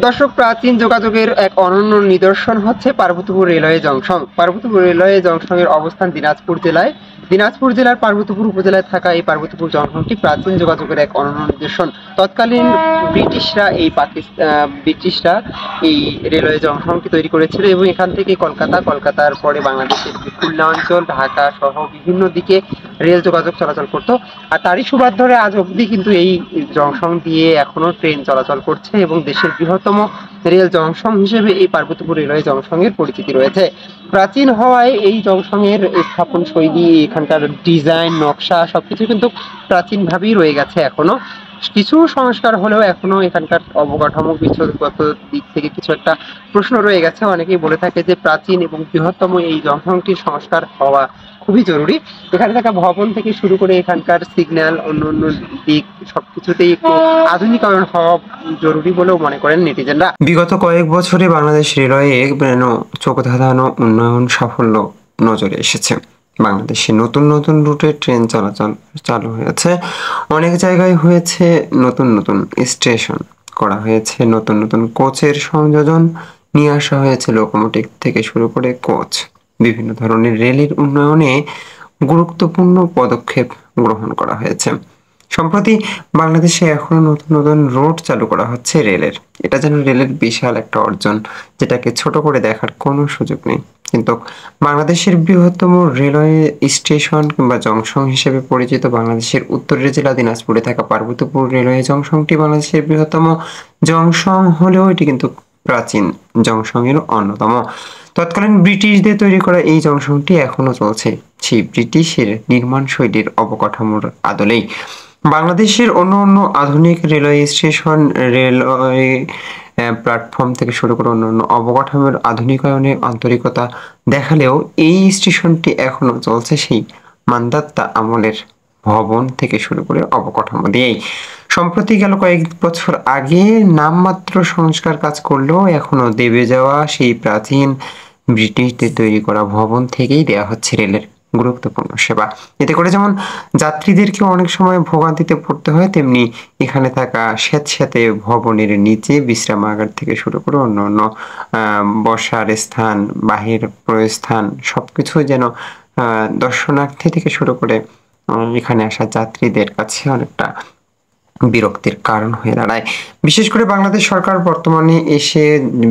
দর্শক, প্রাচীন যোগাযোগের এক অনন্য নিদর্শন হচ্ছে Parbatipur railway junction. Parbatipur railway জংশনের অবস্থান দিনাজপুর জেলায়। দিনাজপুর জেলার পার্বতীপুর উপজেলায় থাকা এই পার্বতীপুর জংশনটি প্রাচীন যোগাযোগের এক অনন্য নিদর্শন। তৎকালীন ব্রিটিশরা এই রেলওয়ে জংশনটি তৈরি করেছিল এবং এখান থেকে কলকাতার পরে বাংলাদেশের খুলনা অঞ্চল, ঢাকা সহ বিভিন্ন দিকে রেল যোগাযোগ চলাচল করত। আর তারই সুবাদ ধরে আজ অবধি কিন্তু এই জংশন দিয়ে এখনো ট্রেন চলাচল করছে এবং দেশের বৃহত্তম রেল জংশন হিসেবে এই পার্বতীপুর রেলওয়ে জংশনের পরিচিতি রয়েছে। প্রাচীন হওয়ায় এই জংশনের স্থাপন শৈলী, এখানকার ডিজাইন, নকশা সবকিছু কিন্তু প্রাচীন ভাবেই রয়ে গেছে এখনো। কিছু সংস্কার হলেও এখনো এখানকার অবকাঠামো বিষয়গত দিক থেকে কিছু একটা প্রশ্ন রয়ে গেছে। অনেকেই বলে থাকে যে প্রাচীন এবং বৃহত্তম এই জংশনটির সংস্কার হওয়া খুবই জরুরি। এখানে থাকা ভবন থেকে শুরু করে এখানকার সিগন্যাল, অন্য অন্য দিক সবকিছুতেই একটু আধুনিকায়ন হওয়া জরুরি বলেও মনে করেন নেটিজেনরা। বিগত কয়েক বছরে বাংলাদেশ রেলওয়ে চোখ ধাঁধানো উন্নয়ন সাফল্য নজরে এসেছে। বাংলাদেশে নতুন নতুন রুটে ট্রেন চলাচল চালু হয়েছে। অনেক জায়গায় হয়েছে নতুন নতুন স্টেশন করা হয়েছে, নতুন নতুন কোচের সংযোজন নিয়ে আসা হয়েছে, লোকোমোটিভ থেকে শুরু করে কোচ। বিভিন্ন ধরনের রেলের উন্নয়নে গুরুত্বপূর্ণ পদক্ষেপ গ্রহণ করা হয়েছে। সম্প্রতি বাংলাদেশে এখনো নতুন নতুন রুট চালু করা হচ্ছে রেলের। এটা যেন রেলের বিশাল একটা অর্জন, যেটাকে ছোট করে দেখার কোনো সুযোগ নেই। কিন্তু বাংলাদেশের বৃহত্তম রেলওয়ে স্টেশন কিংবা জংশন হিসেবে পরিচিত বাংলাদেশের উত্তরের জেলা দিনাজপুরে থাকা পার্বতীপুর রেলওয়ে জংশনটি বাংলাদেশের বৃহত্তম জংশন হলেও এটি কিন্তু প্রাচীন জংশনের অন্যতম। তৎকালীন ব্রিটিশদের তৈরি করা এই জংশনটি এখনো চলছে সেই ব্রিটিশের নির্মাণ শৈলীর অবকাঠামোর আদলেই। বাংলাদেশের অন্য অন্য আধুনিক রেলওয়ে স্টেশন, রেলওয়ে প্ল্যাটফর্ম থেকে শুরু করে অন্যান্য অবকাঠামোর আধুনিকায়নে আন্তরিকতা দেখালেও এই স্টেশনটি এখনো চলছে সেই মান্দাতা আমলের ভবন থেকে শুরু করে অবকাঠামো দিয়েই। সম্প্রতি গেল কয়েক বছর আগে নামমাত্র সংস্কার কাজ করলেও এখনো দেবে যাওয়া সেই প্রাচীন ব্রিটিশদের তৈরি করা ভবন থেকেই দেয়া হচ্ছে রেলের গুরুত্বপূর্ণ সেবা। এতে করে যেমন যাত্রীদেরকে অনেক সময় ভোগান্তিতে পড়তে হয়, তেমনি এখানে থাকা স্যাঁতস্যাঁতে ভবনের নিচে বিশ্রামাগার থেকে শুরু করে অন্যান্য বসার স্থান, বাহির প্রস্থান সবকিছু যেন দর্শনার্থী থেকে শুরু করে এখানে আসা যাত্রীদের কাছে অনেকটা বিরক্তির কারণ হয়ে দাঁড়ায়। বিশেষ করে বাংলাদেশ সরকার বর্তমানে এসে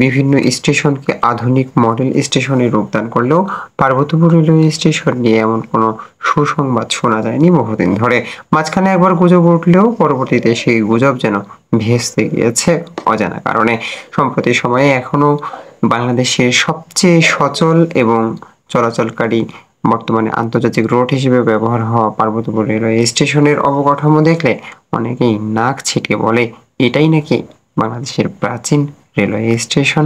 বিভিন্ন স্টেশনকে আধুনিক মডেল স্টেশনে রূপদান করলেও পার্বতীপুর রেলওয়ে স্টেশন নিয়ে এমন কোনো সুসংবাদ শোনা যায়নি বহুদিন ধরে। মাঝখানে একবার গুজব উঠলেও পরবর্তীতে সেই গুজব যেন ভেস্তে গিয়েছে অজানা কারণে। সম্প্রতি সময়ে এখনো বাংলাদেশের সবচেয়ে সচল এবং চলাচলকারী বর্তমানে আন্তর্জাতিক রোড হিসেবে ব্যবহার হওয়া পার্বতীপুর রেলওয়ে স্টেশনের অবকাঠামো দেখলে অনেকেই নাক ছিটকে বলে এটাই নাকি বাংলাদেশের প্রাচীন রেলওয়ে স্টেশন।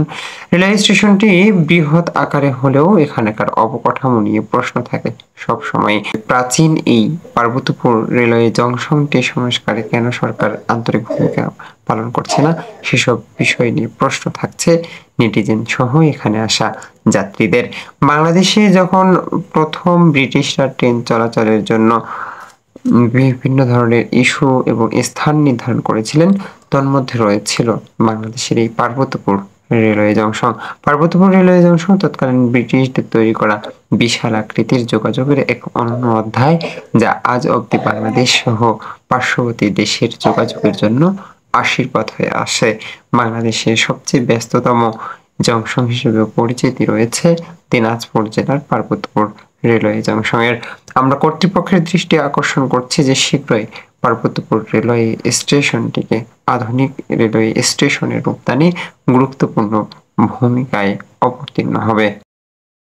রেলওয়ে স্টেশনটি বৃহৎ আকারে হলেও এখানকার অবকাঠামো নিয়ে প্রশ্ন থাকে সব সময়। প্রাচীন এই পার্বতীপুর রেলওয়ে জংশনটি সংস্কারে কেন সরকার আন্তরিক ভূমিকা পালন করছে না, সেসব বিষয় নিয়ে প্রশ্ন থাকছে নেটিজেন সহ এখানে আসা যাত্রীদের। বাংলাদেশে যখন প্রথম ব্রিটিশরা ট্রেন চলাচলের জন্য বিভিন্ন ধরনের ইস্যু এবং স্থান নির্ধারণ করেছিলেন, তন্মধ্যে রয়েছিল বাংলাদেশের এই Parbatipur railway junction. Parbatipur railway junction তৎকালীন ব্রিটিশদের তৈরি করা বিশাল আকৃতির যোগাযোগের এক অনন্য অধ্যায়, যা আজ অবধি বাংলাদেশ সহ পার্শ্ববর্তী দেশের যোগাযোগের জন্য আশীর্বাদ হয়ে আসে। বাংলাদেশের সবচেয়ে ব্যস্ততম জংশন হিসেবে পরিচিতি রয়েছে দিনাজপুর জেলার পার্বতীপুর রেলওয়ে জংশনের। আমরা কর্তৃপক্ষের দৃষ্টি আকর্ষণ করছি যে শীঘ্রই পার্বতীপুর রেলওয়ে স্টেশনটিকে আধুনিক রেলওয়ে স্টেশনের রূপদানে গুরুত্বপূর্ণ ভূমিকায় অবতীর্ণ হবে।